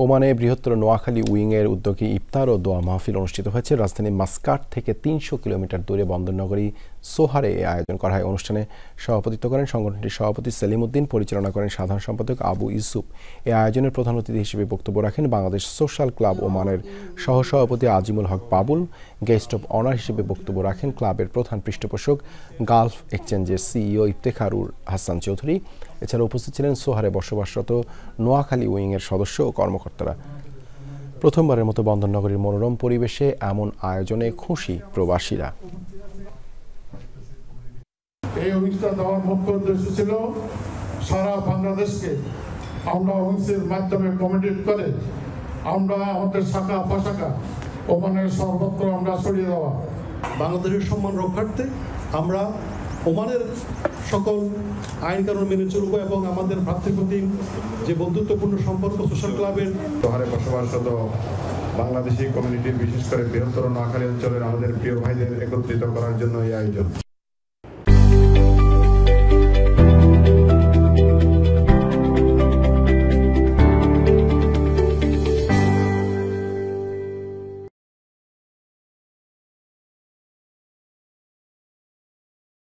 ওমানে বৃহত্তর নোয়াখালী উইংয়ের উদ্যোগে ইফতার ও দোয়া মাহফিল অনুষ্ঠিত হয়েছে। রাজধানী মাসকাট থেকে ৩০০ কিলোমিটার দূরে বন্দরনগরী সোহারে এই আয়োজন করা হয়। অনুষ্ঠানে সভাপতিত্ব করেন সংগঠনটির সভাপতি সেলিম উদ্দিন, পরিচালনা করেন সাধারণ সম্পাদক আবু ইউসুফ। এই আয়োজনের প্রধান অতিথি হিসেবে বক্তব্য রাখেন বাংলাদেশ সোশ্যাল ক্লাব ওমানের সহসভাপতি আজিমুল হক বাবুল। গেস্ট অব অনার হিসেবে বক্তব্য রাখেন ক্লাবের প্রধান পৃষ্ঠপোষক গালফ এক্সচেঞ্জের সিইও ইফতেখারুর হাসান চৌধুরী। এছাড়া উপস্থিত ছিলেন সোহারে বসবাসরত নোয়াখালী উইংয়ের সদস্য ও কর্মকর্তারা। প্রথমবারের মতো বন্দরনগরীর মনোরম পরিবেশে এমন আয়োজনে খুশি প্রবাসীরা। এই উইংসটা দেওয়ার মুখ্য উদ্দেশ্য ছিল সারা বাংলাদেশকে আমরা উইংসের মাধ্যমে কমিউনিকেট করে আমরা আমাদের শাখা প্রশাখা ওমানের সর্বত্র আমরা ছড়িয়ে দেওয়া। বাংলাদেশের সম্মান রক্ষার্থে আমরা ওমানের সকল আইন কানুন মেনে চলব এবং আমাদের ভ্রাতৃপ্রতিম যে বন্ধুত্বপূর্ণ সম্পর্ক সোশ্যাল ক্লাবের সোহারে বসবাসরত বাংলাদেশি কমিউনিটির বিশেষ করে বৃহত্তর নোয়াখালী অঞ্চলের আমাদের প্রিয় ভাইদের একত্রিত করার জন্য এই আয়োজন।